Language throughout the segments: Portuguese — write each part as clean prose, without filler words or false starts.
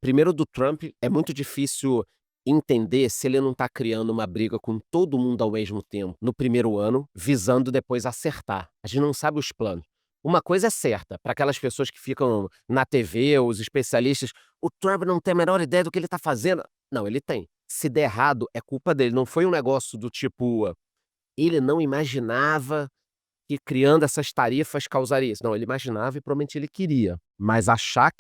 Primeiro do Trump, é muito difícil entender se ele não está criando uma briga com todo mundo ao mesmo tempo, no primeiro ano, visando depois acertar. A gente não sabe os planos. Uma coisa é certa, para aquelas pessoas que ficam na TV, os especialistas, o Trump não tem a menor ideia do que ele está fazendo. Não, ele tem. Se der errado, é culpa dele. Não foi um negócio do tipo, ele não imaginava que criando essas tarifas causaria isso. Não, ele imaginava e provavelmente ele queria. Mas achar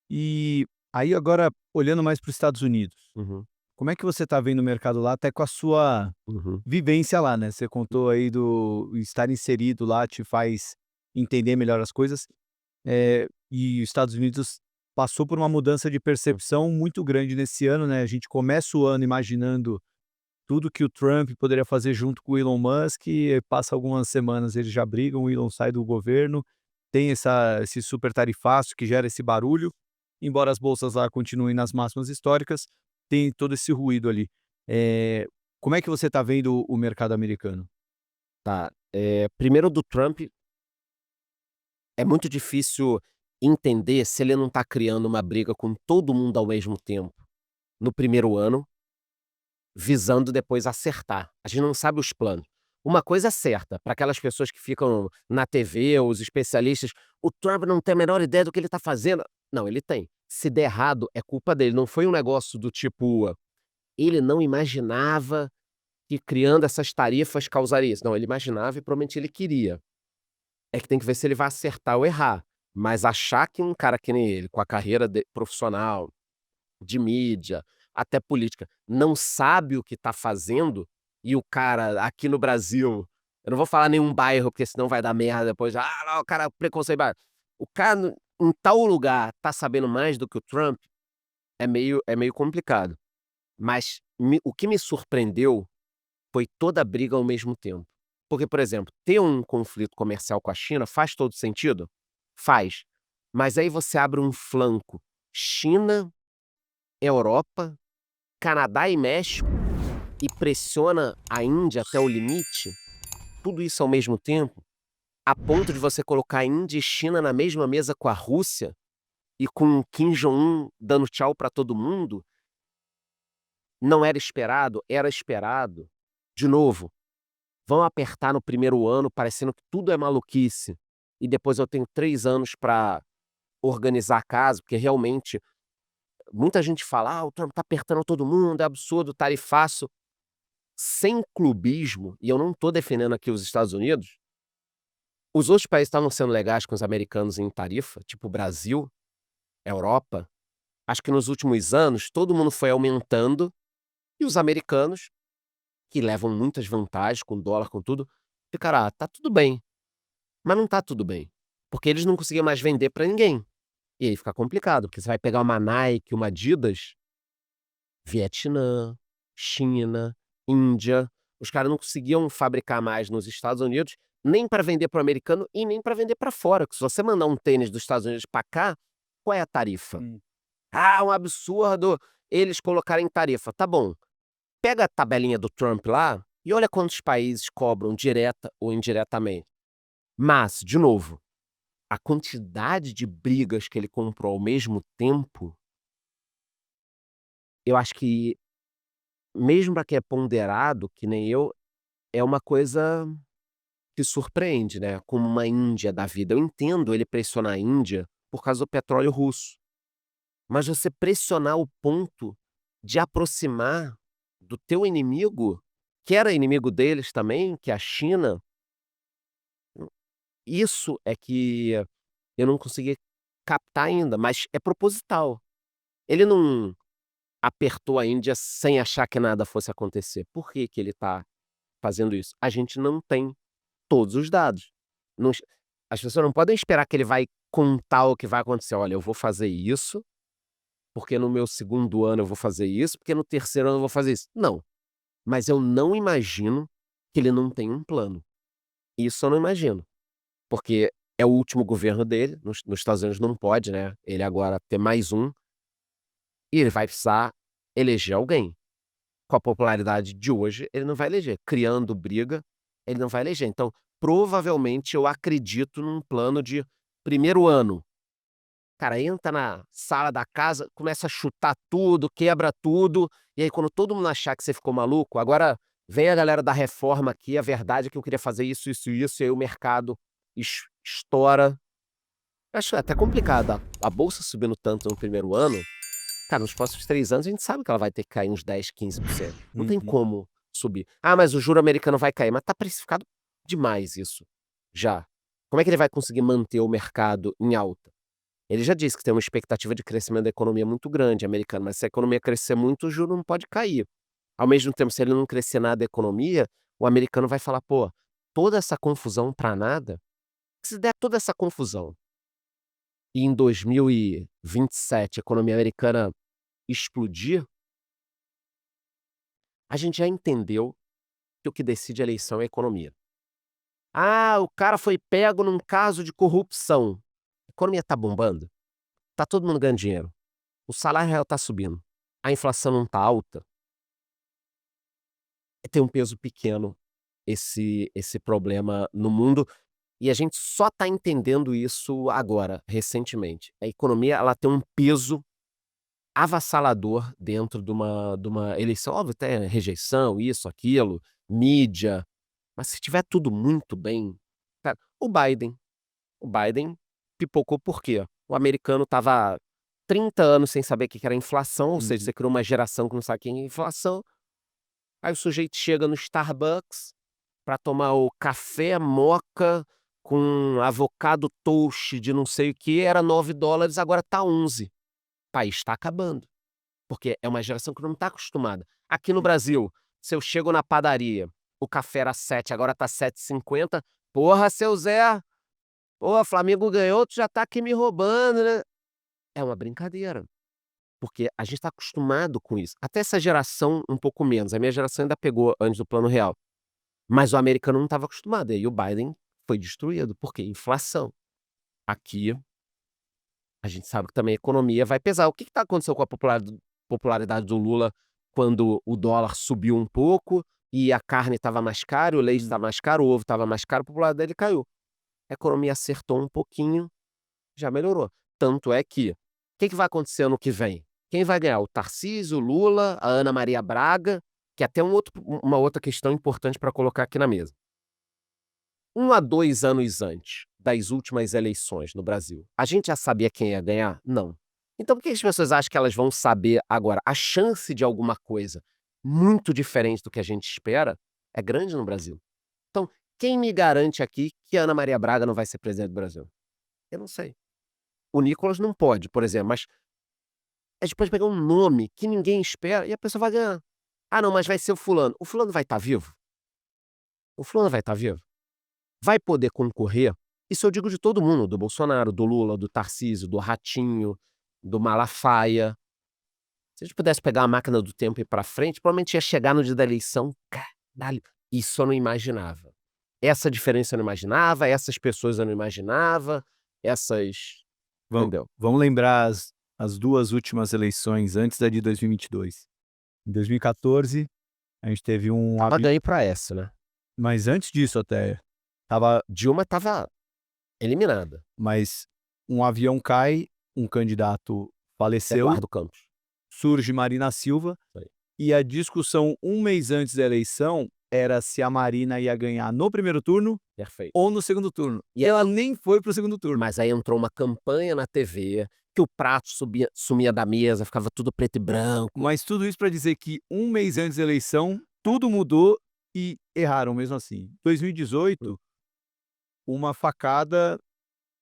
E aí agora olhando mais para os Estados Unidos, Uhum, como é que você está vendo o mercado lá, até com a sua uhum. vivência lá, né, você contou aí do estar inserido lá te faz entender melhor as coisas, e os Estados Unidos passou por uma mudança de percepção muito grande nesse ano, né, a gente começa o ano imaginando tudo que o Trump poderia fazer junto com o Elon Musk, e passa algumas semanas eles já brigam, o Elon sai do governo, tem esse super tarifaço que gera esse barulho, embora as bolsas lá continuem nas máximas históricas, tem todo esse ruído ali. Eh, Como é que você está vendo o mercado americano? Tá, primeiro do Trump, é muito difícil entender se ele não está criando uma briga com todo mundo ao mesmo tempo, no primeiro ano, visando depois acertar. A gente não sabe os planos. Uma coisa é certa, para aquelas pessoas que ficam na TV, os especialistas, o Trump não tem a menor ideia do que ele está fazendo. Não, ele tem. Se der errado, é culpa dele. Não foi um negócio do tipo, ele não imaginava que criando essas tarifas causaria isso. Não, ele imaginava e provavelmente ele queria. É que tem que ver se ele vai acertar ou errar. Mas achar que um cara que nem ele, com a carreira profissional, de mídia, até política, não sabe o que tá fazendo, e o cara aqui no Brasil, eu não vou falar nenhum bairro, porque senão vai dar merda depois, "Ah, não, o cara preconceito bairro". O cara em tal lugar tá sabendo mais do que o Trump, é meio complicado. Mas o que me surpreendeu foi toda a briga ao mesmo tempo. Porque, por exemplo, ter um conflito comercial com a China faz todo sentido? Faz. Mas aí você abre um flanco China, Europa, Canadá e México e pressiona a Índia até o limite, tudo isso ao mesmo tempo, a ponto de você colocar a Índia e China na mesma mesa com a Rússia e com o Kim Jong-un dando tchau para todo mundo, não era esperado? Era esperado. De novo, vão apertar no primeiro ano parecendo que tudo é maluquice, e depois eu tenho 3 anos para organizar a casa, porque realmente muita gente fala: "Ah, o Trump tá apertando todo mundo, é absurdo, tarifaço". Sem clubismo, e eu não tô defendendo aqui os Estados Unidos, os outros países estavam sendo legais com os americanos em tarifa, tipo o Brasil, Europa. Acho que nos últimos anos todo mundo foi aumentando, e os americanos, que levam muitas vantagens com dólar, com tudo, ficaram: "Ah, tá tudo bem". Mas não tá tudo bem, porque eles não conseguiam mais vender pra ninguém. E aí fica complicado, porque você vai pegar uma Nike, uma Adidas, Vietnã, China, Índia, os caras não conseguiam fabricar mais nos Estados Unidos, nem para vender para o americano e nem para vender para fora, que se você mandar um tênis dos Estados Unidos para cá, qual é a tarifa? Hum. "Ah, um absurdo eles colocarem tarifa". Tá bom, pega a tabelinha do Trump lá e olha quantos países cobram direta ou indiretamente. Mas, de novo, a quantidade de brigas que ele comprou ao mesmo tempo, eu acho que mesmo para quem é ponderado, que nem eu, é uma coisa que surpreende, né, como uma Índia da vida. Eu entendo ele pressionar a Índia por causa do petróleo russo, mas você pressionar o ponto de aproximar do teu inimigo, que era inimigo deles também, que é a China, isso é que eu não consegui captar ainda, mas é proposital. Ele não apertou a Índia sem achar que nada fosse acontecer. Por que que ele está fazendo isso? A gente não tem todos os dados. Não es As pessoas não podem esperar que ele vai contar o que vai acontecer. "Olha, eu vou fazer isso, porque no meu segundo ano eu vou fazer isso, porque no terceiro ano eu vou fazer isso". Não, mas eu não imagino que ele não tenha um plano. Isso eu não imagino, porque é o último governo dele, nos Estados Unidos não pode, né, ele agora ter mais um, e ele vai precisar eleger alguém. com a popularidade de hoje, ele não vai eleger. Criando briga, ele não vai eleger. Então, provavelmente, eu acredito num plano de primeiro ano. Cara, entra na sala da casa, começa a chutar tudo, quebra tudo, e aí quando todo mundo achar que você ficou maluco, agora vem a galera da reforma aqui, a verdade é que eu queria fazer isso, isso e isso, e aí o mercado estoura. Acho até complicado, a bolsa subindo tanto no primeiro ano, cara, nos próximos 3 anos a gente sabe que ela vai ter que cair uns 10, 15%. Não tem Uhum. como subir. "Ah, mas o juro americano vai cair", mas tá precificado demais isso, já. Como é que ele vai conseguir manter o mercado em alta? Ele já disse que tem uma expectativa de crescimento da economia muito grande americana, mas se a economia crescer muito, o juro não pode cair. Ao mesmo tempo, se ele não crescer nada a economia, o americano vai falar: "Pô, toda essa confusão pra nada?". Se der toda essa confusão e em 2027 a economia americana explodir, a gente já entendeu que o que decide a eleição é a economia. "Ah, o cara foi pego num caso de corrupção". A economia tá bombando, tá todo mundo ganhando dinheiro, o salário real tá subindo, a inflação não tá alta, tem um peso pequeno esse problema no mundo, e a gente só tá entendendo isso agora, recentemente. A economia, ela tem um peso avassalador dentro de uma eleição. Óbvio, tem rejeição, isso, aquilo, mídia, mas se tiver tudo muito bem, cara, o Biden pipocou por quê? O americano estava 30 anos sem saber o que que era inflação, ou seja, Uhum. você criou uma geração que não sabe o que é inflação, aí o sujeito chega no Starbucks para tomar o café moca com avocado toast de não sei o que, era $9, agora tá 11. O país está acabando. Porque é uma geração que não está acostumada. Aqui no Brasil, se eu chego na padaria, o café era 7, agora tá 7,50. "Porra, seu Zé, pô, Flamengo ganhou, tu já tá aqui me roubando, né?". É uma brincadeira, porque a gente tá acostumado com isso. Até essa geração um pouco menos, a minha geração ainda pegou antes do Plano Real, mas o americano não estava acostumado, e aí o Biden foi destruído. Por quê? Inflação. Aqui, a gente sabe que também a economia vai pesar. O que que tá acontecendo com a popularidade do Lula quando o dólar subiu um pouco e a carne estava mais cara, o leite estava mais caro, o ovo estava mais caro, a popularidade dele caiu. A economia acertou um pouquinho, já melhorou. Tanto é que, o que que vai acontecer ano que vem? Quem vai ganhar? O Tarcísio, o Lula, a Ana Maria Braga, que é até uma outra questão importante para colocar aqui na mesa. 1 a 2 anos antes das últimas eleições no Brasil, a gente já sabia quem ia ganhar? Não. Então por que as pessoas acham que elas vão saber agora? A chance de alguma coisa muito diferente do que a gente espera é grande no Brasil. Então, quem me garante aqui que a Ana Maria Braga não vai ser presidente do Brasil? Eu não sei. O Nicolas não pode, por exemplo, mas a gente pode pegar um nome que ninguém espera e a pessoa vai ganhar. "Ah não, mas vai ser o fulano". O fulano vai estar vivo? O fulano vai estar vivo? Vai poder concorrer? Isso eu digo de todo mundo, do Bolsonaro, do Lula, do Tarcísio, do Ratinho, do Malafaia. Se a gente pudesse pegar a máquina do tempo e ir pra frente, provavelmente ia chegar no dia da eleição, caralho, isso eu não imaginava. Essa diferença eu não imaginava, essas pessoas eu não imaginava, essas, entendeu? Vamos lembrar as 2 últimas eleições antes da de 2022. Em 2014, a gente teve um Tava avi ganho pra essa, né. mas antes disso até, estava Dilma tava eliminada. mas um avião cai, um candidato faleceu, Eduardo Campos. surge Marina Silva, Isso aí. e a discussão um mês antes da eleição era se a Marina ia ganhar no primeiro turno Perfeito. ou no segundo turno. E E ela nem foi para o segundo turno. Mas aí entrou uma campanha na TV, que o prato sumia da mesa, ficava tudo preto e branco. Mas tudo isso para dizer que um mês antes da eleição, tudo mudou e erraram mesmo assim. 2018, uma facada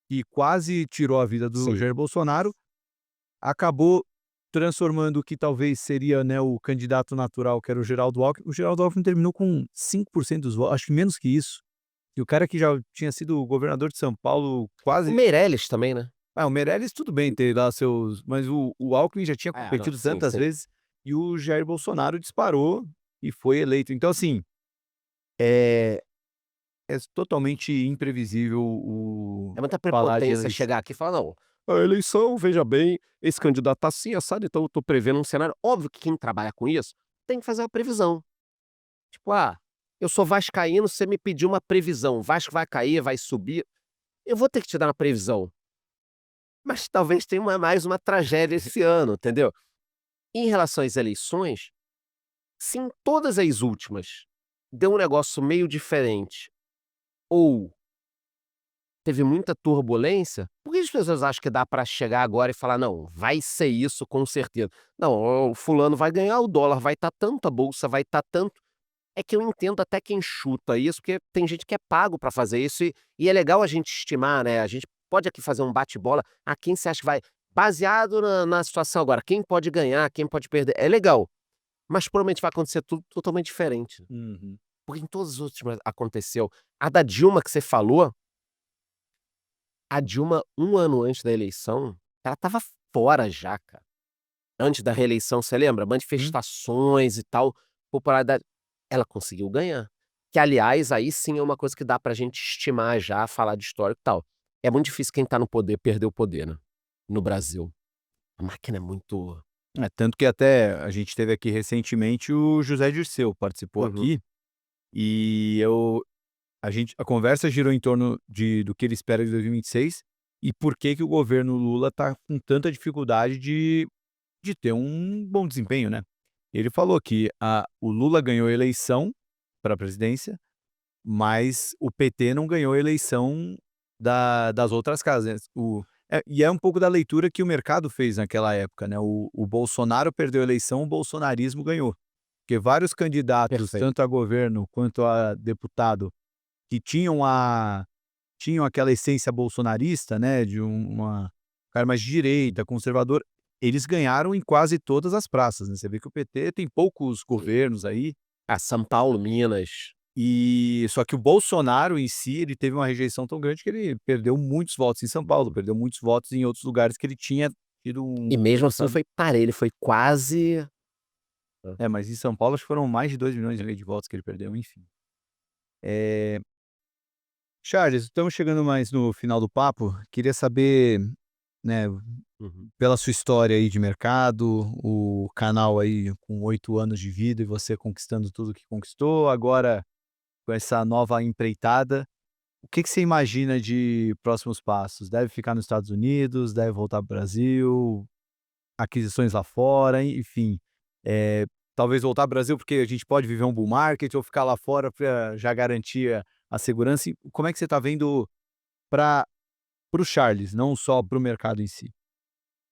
que quase tirou a vida do Sim. Jair Bolsonaro, acabou transformando o que talvez seria, né, o candidato natural, que era o Geraldo Alckmin. O Geraldo Alckmin terminou com 5% dos votos, acho que menos que isso. E o cara que já tinha sido governador de São Paulo O quase. Meirelles também, né. O Meirelles tudo bem ter lá seus, mas o Alckmin já tinha É, não, competido sim, tantas sim. vezes, e o Jair Bolsonaro disparou e foi eleito. Então assim, é é totalmente imprevisível o É muita falar de prepotência eleição. chegar aqui e falar: "Não, a eleição, veja bem, esse candidato tá assim, assado, então eu tô prevendo um cenário". Óbvio que quem trabalha com isso tem que fazer uma previsão. Tipo, eu sou vascaíno, você me pediu uma previsão, o Vasco vai cair, vai subir, eu vou ter que te dar uma previsão, mas talvez tenha mais uma tragédia esse ano, entendeu? Em relação às eleições, se em todas as últimas deu um negócio meio diferente ou teve muita turbulência, por que as pessoas acham que dá para chegar agora e falar: "Não, vai ser isso com certeza"? Não, o fulano vai ganhar, o dólar vai estar tanto, a bolsa vai estar tanto. É que eu entendo até quem chuta isso, porque tem gente que é pago para fazer isso e é legal a gente estimar, né, a gente pode aqui fazer um bate-bola, quem você acha que vai baseado na situação agora, quem pode ganhar, quem pode perder, é legal, mas provavelmente vai acontecer tudo totalmente diferente, Uhum. porque em todas as últimas aconteceu. A da Dilma que você falou, a Dilma 1 ano antes da eleição, ela estava fora já, cara. Antes da reeleição, você lembra? Hum. Manifestações e tal, popularidade, ela conseguiu ganhar. Que aliás, aí sim é uma coisa que dá pra gente estimar já, falar de histórico e tal. É muito difícil quem tá no poder perder o poder, né, no Brasil. A máquina é muito. É, tanto que até a gente teve aqui recentemente o José Dirceu participou Uhum. aqui, e a conversa girou em torno do que ele espera de 2026 e por que que o governo Lula está com tanta dificuldade de ter um bom desempenho, né. Ele falou que o Lula ganhou a eleição para a presidência, mas o PT não ganhou a eleição das outras casas, né. E é um pouco da leitura que o mercado fez naquela época, né, o Bolsonaro perdeu a eleição, o bolsonarismo ganhou. Porque vários candidatos, Perfeito. tanto a governo quanto a deputado, que tinham aquela essência bolsonarista, né, de uma cara mais de direita, conservador, eles ganharam em quase todas as praças, né. Você vê que o PT tem poucos E governos aí, São Paulo, Minas. e só que o Bolsonaro em si, ele teve uma rejeição tão grande que ele perdeu muitos votos em São Paulo, perdeu muitos votos em outros lugares que ele tinha tido um E mesmo assim resultado. foi parelho, foi quase. Hã. É, mas em São Paulo acho que foram mais de 2 milhões de votos que ele perdeu, enfim. Eh, Charles, estamos chegando mais no final do papo, queria saber, né, Uhum. pela sua história aí de mercado, o canal aí com 8 anos de vida e você conquistando tudo que conquistou, agora com essa nova empreitada, o que que você imagina de próximos passos? Deve ficar nos Estados Unidos, deve voltar para o Brasil, aquisições lá fora, enfim, eh, talvez voltar para o Brasil, porque a gente pode viver um bull market ou ficar lá fora para já garantir a segurança. E como é que você está vendo para o Charles, não só para o mercado em si?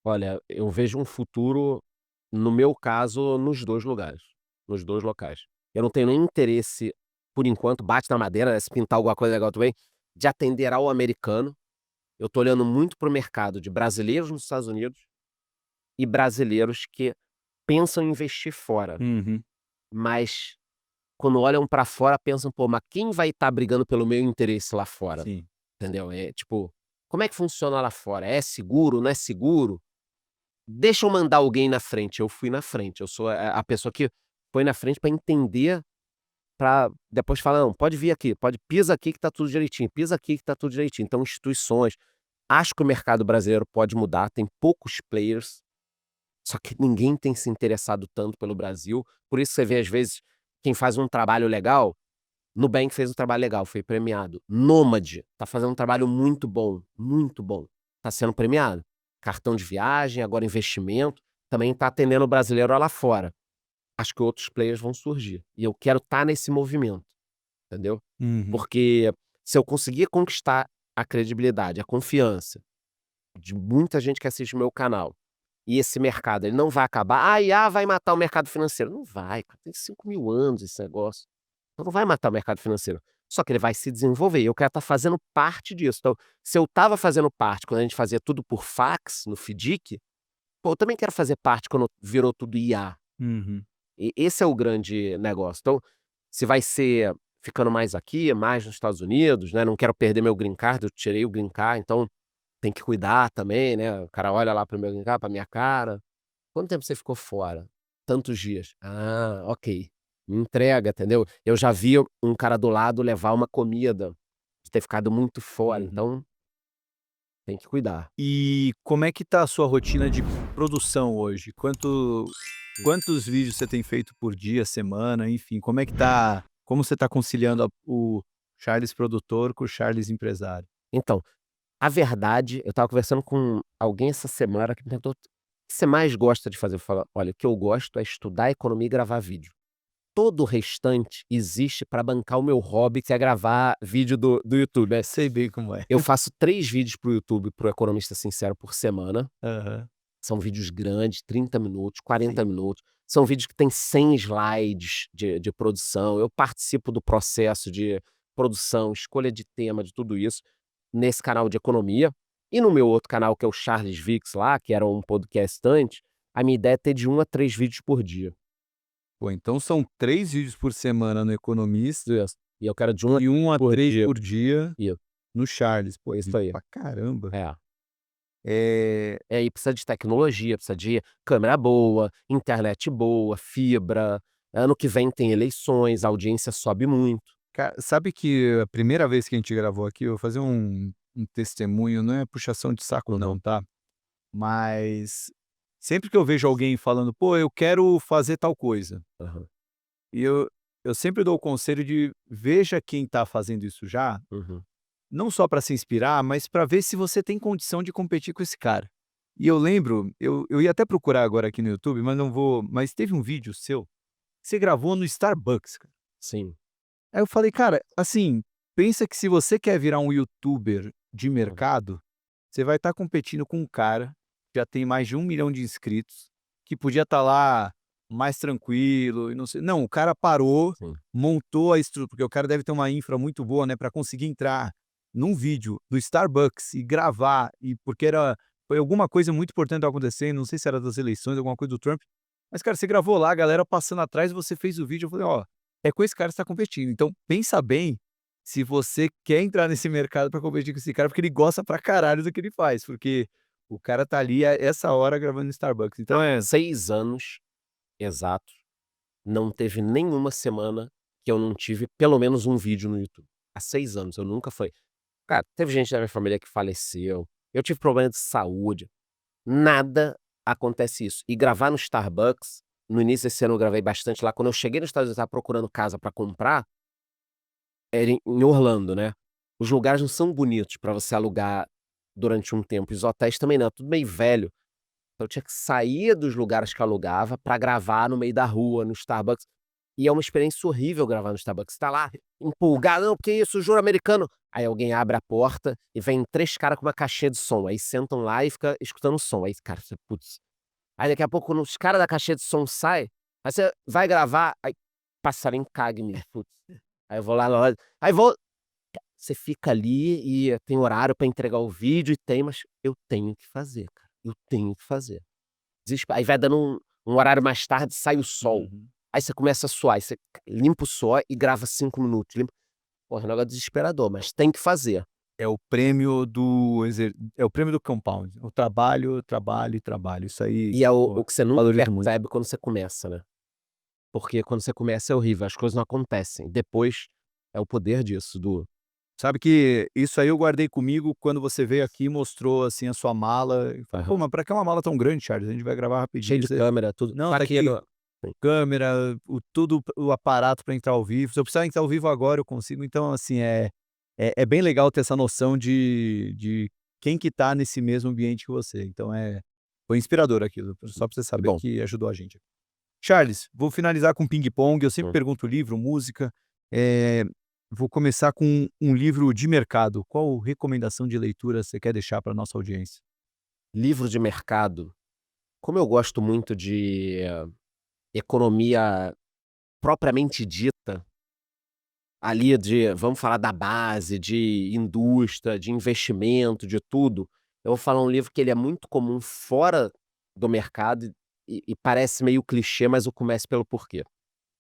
Olha, eu vejo um futuro, no meu caso, nos 2 lugares, nos 2 locais. Eu não tenho nem interesse, por enquanto, bate na madeira, né, se pintar alguma coisa legal também, de atender ao americano. Eu tô olhando muito para o mercado de brasileiros nos Estados Unidos e brasileiros que pensam em investir fora, Uhum, mas quando olham para fora pensam: "Pô, mas quem vai estar brigando pelo meu interesse lá fora?", sim. entendeu? É tipo, como é que funciona lá fora? É seguro, não é seguro? Deixa eu mandar alguém na frente, eu fui na frente, eu sou a pessoa que foi na frente para entender, para depois falar: "Não, pode vir aqui, pode pisa aqui que tá tudo direitinho, pisa aqui que tá tudo direitinho". Então instituições, acho que o mercado brasileiro pode mudar, tem poucos players, só que ninguém tem se interessado tanto pelo Brasil, por isso você vê às vezes quem faz um trabalho legal, Nubank fez um trabalho legal, foi premiado. Nômade tá fazendo um trabalho muito bom, tá sendo premiado. Cartão de viagem, agora investimento, também tá atendendo o brasileiro lá fora. Acho que outros players vão surgir, e eu quero estar nesse movimento, entendeu? Uhum. Porque se eu conseguir conquistar a credibilidade, a confiança de muita gente que assiste o meu canal, e esse mercado ele não vai acabar, "A IA vai matar o mercado financeiro", não vai, cara, tem 5.000 anos esse negócio. Então não vai matar o mercado financeiro, só que ele vai se desenvolver e eu quero estar fazendo parte disso. Então, se eu estava fazendo parte quando a gente fazia tudo por fax, no FDIC, pô, eu também quero fazer parte quando virou tudo IA. Uhum. E esse é o grande negócio. Então, se vai ser ficando mais aqui, mais nos Estados Unidos, né, não quero perder meu green card, eu tirei o green card, então tem que cuidar também, né, o cara olha lá para o meu green card, pra minha cara. "Quanto tempo você ficou fora?". "Tantos dias". "Ah, ok". Me entrega, entendeu? Eu já vi um cara do lado levar uma comida, de ter ficado muito fora, Uhum. então tem que cuidar. E como é que tá a sua rotina de produção hoje? Quantos vídeos você tem feito por dia, semana, enfim, como você tá conciliando o Charles produtor com o Charles empresário? Então, a verdade, eu estava conversando com alguém essa semana que me perguntou: "O que você mais gosta de fazer?" Eu falo: "Olha, o que eu gosto é estudar economia e gravar vídeo. Todo o restante existe para bancar o meu hobby, que é gravar vídeo do YouTube, né." Sei bem como é. Eu faço 3 vídeos para o YouTube, para o Economista Sincero, por semana. Aham. São vídeos grandes, 30 minutos, 40 Sim. minutos. São vídeos que têm 100 slides de produção. Eu participo do processo de produção, escolha de tema, de tudo isso, nesse canal de economia. E no meu outro canal, que é o Charles Vix lá, que era um podcast antes, a minha ideia é ter de 1 a 3 vídeos por dia. Pô, então são 3 vídeos por semana no Economista Isso. E eu quero de 1 a e 1 a por 3 dia. por dia Isso, no Charles. Pô, isso vídeo aí. pra caramba. É. Eh, E precisa de tecnologia, precisa de câmera boa, internet boa, fibra. Ano que vem tem eleições, a audiência sobe muito. sabe que a primeira vez que a gente gravou aqui, eu vou fazer um testemunho, não é puxação de saco não, Uhum, tá? Mas sempre que eu vejo alguém falando: "Pô, eu quero fazer tal coisa", aham, e eu sempre dou o conselho de veja quem tá fazendo isso já, uhum, não só para se inspirar, mas para ver se você tem condição de competir com esse cara. E eu lembro, eu ia até procurar agora aqui no YouTube, mas não vou, mas teve um vídeo seu, que você gravou no Starbucks, cara. sim. Aí eu falei: "Cara, assim, pensa que se você quer virar um youtuber de Uhum, mercado, você vai estar competindo com um cara que já tem mais de 1 milhão de inscritos, que podia estar lá mais tranquilo e não sei", não, o cara parou, sim. montou a estrutura, porque o cara deve ter uma infra muito boa, né, para conseguir entrar num vídeo do Starbucks e gravar, e porque foi alguma coisa muito importante acontecendo, não sei se era das eleições, alguma coisa do Trump, mas cara, você gravou lá, a galera passando atrás, você fez o vídeo, eu falei: "Ó, é com esse cara que você tá competindo, então pensa bem se você quer entrar nesse mercado para competir com esse cara, porque ele gosta pra caralho do que ele faz, porque o cara tá ali a essa hora gravando no Starbucks, então 6 anos exatos, não teve nenhuma semana que eu não tive pelo menos um vídeo no YouTube. Há 6 anos, eu nunca foi. Cara, teve gente da minha família que faleceu, eu tive problema de saúde, nada acontece isso. E gravar no Starbucks, no início desse ano eu gravei bastante lá, quando eu cheguei nos Estados Unidos, eu estava procurando casa pra comprar, era em Orlando, né. Os lugares não são bonitos pra você alugar durante um tempo, os hotéis também não, é tudo meio velho. Então eu tinha que sair dos lugares que eu alugava pra gravar no meio da rua, no Starbucks. E é uma experiência horrível gravar no Starbucks. Você tá lá empolgado: "Não, que isso, juro americano". Aí alguém abre a porta e vem 3 caras com uma caixinha de som, aí sentam lá e fica escutando o som. Aí, cara, você: "Putz". Aí daqui a pouco quando os caras da caixinha de som aí você vai gravar, aí passarinho caga em mim, putz. Aí eu vou lá na hora, aí vou você fica ali e tem horário pra entregar o vídeo e tem, mas eu tenho que fazer, cara, eu tenho que fazer. Aí vai dando um horário mais tarde, sai o sol. uhum. Aí você começa a suar, aí você limpa o suor e grava 5 minutos, porra, é um negócio desesperador, mas tem que fazer. É o prêmio do compound, o trabalho, trabalho e trabalho, isso aí, E é o pô, que você nunca valorizo muito. percebe quando você começa, né. Porque quando você começa é horrível, as coisas não acontecem. Depois é o poder disso, do Sabe que isso aí eu guardei comigo quando você veio aqui e mostrou, assim, a sua mala, e falei: aham. "Pô, mas pra que uma mala tão grande, Charles? A gente vai gravar Cheio rapidinho, de você". câmera, tudo. "Não, Tá tá aqui aqui no sim. câmera, o aparato para entrar ao vivo, se eu precisar entrar ao vivo agora eu consigo", então assim, é bem legal ter essa noção de quem que tá nesse mesmo ambiente que você, então foi inspirador aquilo, só pra você Que saber bom. que ajudou a gente. Charles, vou finalizar com ping-pong, eu sempre Hum. pergunto livro, música, vou começar com um livro de mercado, qual recomendação de leitura você quer deixar para nossa audiência? Livro de mercado, como eu gosto muito de economia propriamente dita, ali de vamos falar da base, de indústria, de investimento, de tudo, eu vou falar um livro que ele é muito comum fora do mercado e parece meio clichê, mas o Comece pelo Porquê.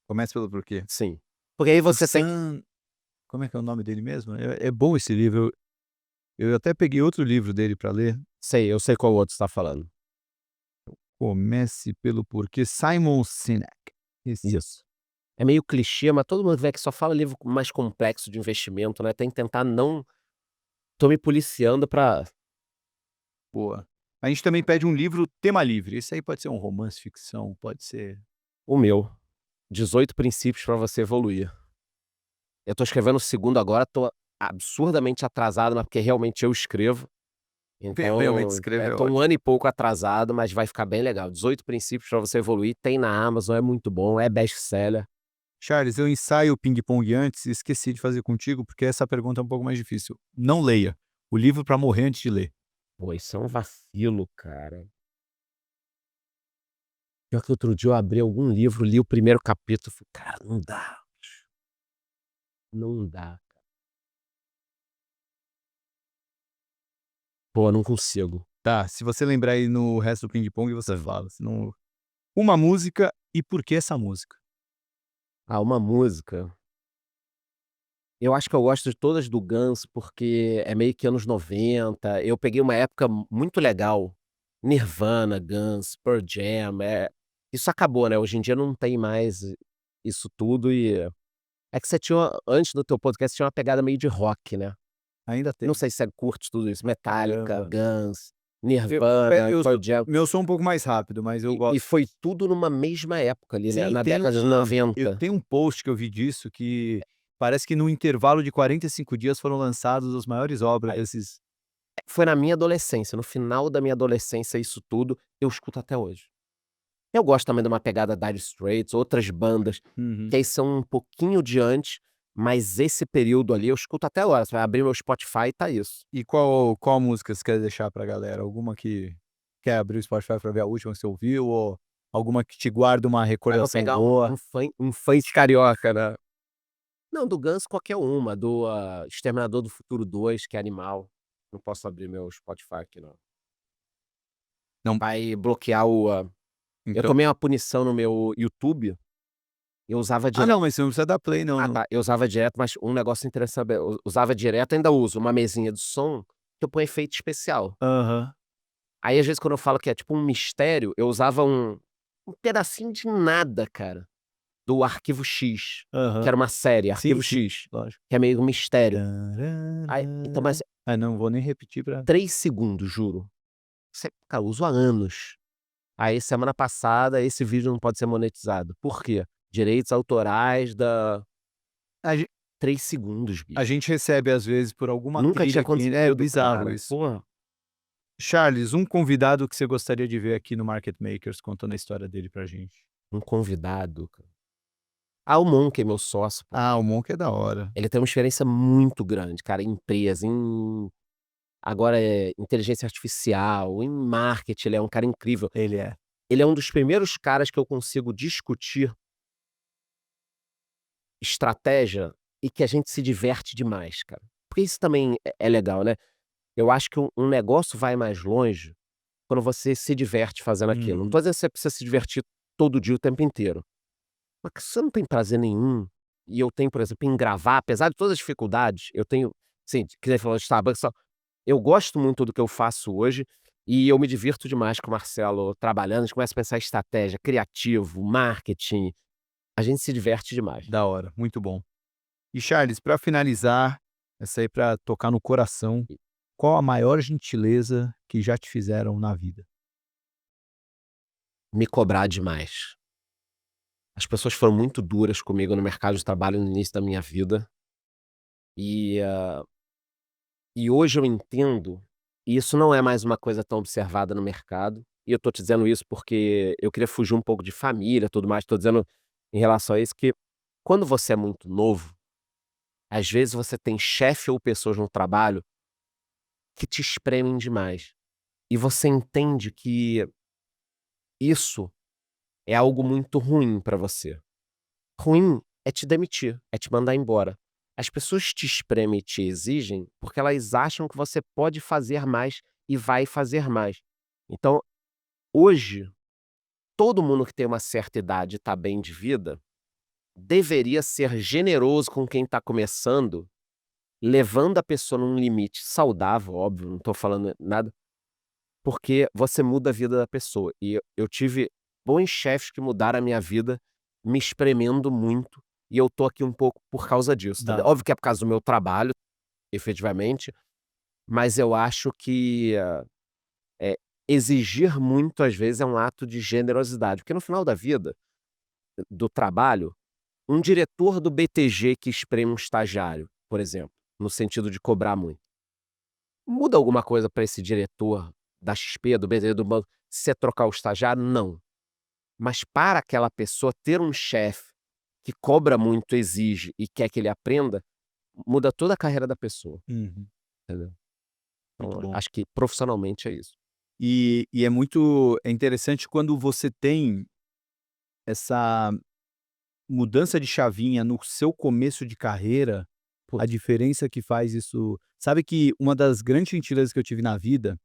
Comece pelo porquê. Sim. Porque aí O você tem Sam como é que é o nome dele mesmo? É bom esse livro, eu até peguei outro livro dele para ler, sei, eu sei qual outro você tá falando. Comece pelo porquê, Simon Sinek. Esse. Isso. É meio clichê, mas todo mundo vê que só fala livro mais complexo de investimento, né, tem que tentar não tô me policiando pra Boa. A gente também pede um livro tema livre. Esse aí pode ser um romance, ficção, pode ser... O meu, 18 princípios para você evoluir. Eu tô escrevendo o segundo agora, tô absurdamente atrasado, mas porque realmente eu escrevo. Realmente Então, escrever é tô 1 ótimo. ano e pouco atrasado, mas vai ficar bem legal. 18 princípios para você evoluir, tem na Amazon, é muito bom, é best-seller. Charles, eu ensaio o ping-pong antes e esqueci de fazer contigo, porque essa pergunta é um pouco mais difícil. Não leia. O livro para morrer antes de ler. Pô, isso é um vacilo, cara. Pior que outro dia eu abri algum livro, li o primeiro capítulo, falei: "Cara, não dá, não dá". Pô, não consigo. Tá, se você lembrar aí no resto do ping-pong, você fala. Senão... Uma música e por que essa música? Ah, uma música, eu acho que eu gosto de todas do Guns, porque é meio que anos 90. Eu peguei uma época muito legal, Nirvana, Guns, Pearl Jam, isso acabou, né, hoje em dia não tem mais isso tudo é que você tinha antes do teu podcast tinha uma pegada meio de rock, né. Ainda Não tem. sei se você curte tudo isso, Metallica, Caramba. Guns, Eu, é, Nirvana, eu Pearl sou, Jam, meu sou um pouco mais rápido, mas eu e gosto. foi tudo numa mesma época ali, né, Sim, na década de eu 90. tenho um post que eu vi disso que parece que no intervalo de 45 dias foram lançados as maiores obras desses... Foi na minha adolescência, no final da minha adolescência isso tudo, eu escuto até hoje. Eu gosto também de uma pegada Dire Straits, outras bandas, Uhum. que aí são um pouquinho de antes, mas esse período ali eu escuto até agora, você vai abrir meu Spotify e tá isso. E qual música você quer deixar pra galera? Alguma que quer abrir o Spotify pra ver a última que você ouviu, ou alguma que te guarda uma Aí vou recordação pegar boa? um funk carioca, né. Não, do Guns qualquer uma, do, Exterminador do Futuro 2, que é animal. Não posso abrir meu Spotify aqui não. Não, Vai bloquear o, eu então... tomei uma punição no meu YouTube, eu usava Ah, dire não, mas você não precisa dar play não, ah, não. tá, eu usava direto, mas um negócio interessante, eu usava direto, ainda uso uma mesinha de som, que eu ponho efeito especial. Aham, Aí, às vezes, quando eu falo que é tipo um mistério, eu usava um pedacinho de nada, cara, do Arquivo X, que aham. era uma série, Sim, Arquivo sim, X, lógico. que é meio um mistério. Aí então, Tararara. mas Ah, não vou nem repetir pra... 3 segundos, juro. Cara, eu uso há anos. Aí, semana passada, esse vídeo não pode ser monetizado. Por quê? Direitos autorais da A gen 3 segundos, a bicho. gente recebe às vezes por alguma Nunca tinha trilha que é acontecido, bizarro cara. isso. Porra. Charles, um convidado que você gostaria de ver aqui no Market Makers contando a história dele pra gente. Um convidado, cara. Ah, o Monk é meu sócio, pô. Ah, o Monk é da hora. Ele tem uma experiência muito grande, cara, em empresa, agora é inteligência artificial, em marketing, ele é um cara incrível. Ele é. Ele é um dos primeiros caras que eu consigo discutir estratégia e que a gente se diverte demais, cara. Porque isso também é legal, né. Eu acho que um negócio vai mais longe quando você se diverte fazendo aquilo. Não Uhum. tô dizendo que você precisa se divertir todo dia, o tempo inteiro. Mas que você não tem prazer nenhum, e eu tenho, por exemplo, em gravar, apesar de todas as dificuldades, eu tenho, sim, que nem falou de Starbucks, só eu gosto muito do que eu faço hoje, e eu me divirto demais com o Marcelo trabalhando, a gente começa a pensar em estratégia, criativo, marketing, a gente se diverte demais. Da hora, muito bom. E Charles, pra finalizar, essa aí pra tocar no coração, qual a maior gentileza que já te fizeram na vida? Me cobrar demais. As pessoas foram muito duras comigo no mercado de trabalho no início da minha vida, e, e hoje eu entendo, e isso não é mais uma coisa tão observada no mercado, e eu tô te dizendo isso porque eu queria fugir um pouco de família, tudo mais, tô dizendo em relação a isso que, quando você é muito novo, às vezes você tem chefe ou pessoas no trabalho que te espremem demais, e você entende que isso é algo muito ruim pra você. Ruim é te demitir, é te mandar embora. As pessoas te espremem e te exigem porque elas acham que você pode fazer mais e vai fazer mais. Então, hoje, todo mundo que tem uma certa idade e está bem de vida, deveria ser generoso com quem está começando, levando a pessoa num limite saudável, óbvio, não estou falando nada, porque você muda a vida da pessoa. E eu tive bons chefes que mudaram a minha vida, me espremendo muito, e eu tô aqui um pouco por causa disso, tá. Da Óbvio que é por causa do meu trabalho, efetivamente, mas eu acho que, exigir muito, às vezes, é um ato de generosidade, porque no final da vida, do trabalho, um diretor do BTG que espreme um estagiário, por exemplo, no sentido de cobrar muito, muda alguma coisa para esse diretor da XP, do BTG, do banco, se você trocar o estagiário? Não. Mas para aquela pessoa ter um chefe que cobra muito, exige e quer que ele aprenda, muda toda a carreira da pessoa, Uhum. entendeu. Muito Então, bom. acho que profissionalmente é isso. E é interessante quando você tem essa mudança de chavinha no seu começo de carreira, a Putz. diferença que faz isso sabe que uma das grandes gentilezas que eu tive na vida,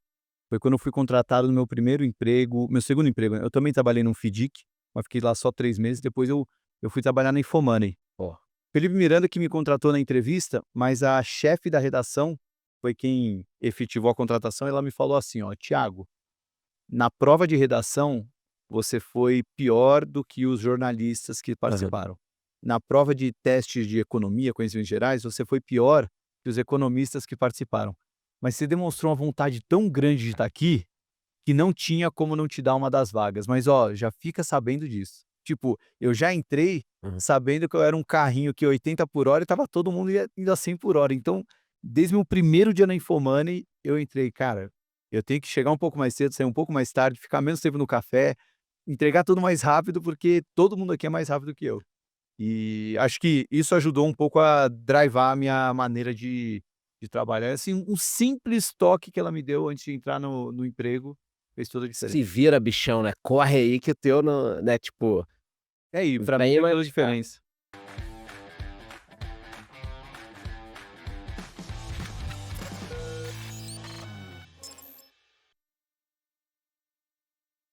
foi quando eu fui contratado no meu primeiro emprego meu segundo emprego, né, eu também trabalhei num FIDIC, mas fiquei lá só 3 meses, depois eu fui trabalhar na Infomoney. Ó. Felipe Miranda que me contratou na entrevista, mas a chefe da redação foi quem efetivou a contratação, ela me falou assim: "Ó, Thiago, na prova de redação, você foi pior do que os jornalistas que Aham. participaram. Na prova de testes de economia, conhecimentos gerais, você foi pior que os economistas que participaram. Mas você demonstrou uma vontade tão grande de estar aqui, que não tinha como não te dar uma das vagas. Mas ó, já fica sabendo disso." Tipo, eu já entrei Uhum. sabendo que eu era um carrinho que 80 por hora e estava todo mundo indo a 100 por hora. Então, desde o meu primeiro dia na Infomoney, eu entrei, cara, eu tenho que chegar um pouco mais cedo, sair um pouco mais tarde, ficar menos tempo no café, entregar tudo mais rápido, porque todo mundo aqui é mais rápido que eu. E acho que isso ajudou um pouco a drivar a minha maneira de trabalhar. Assim, um simples toque que ela me deu antes de entrar no emprego fez toda a diferença. Se vira bichão, né, corre aí que o teu não né, tipo, É, e pra mim já vem, mas fez a diferença.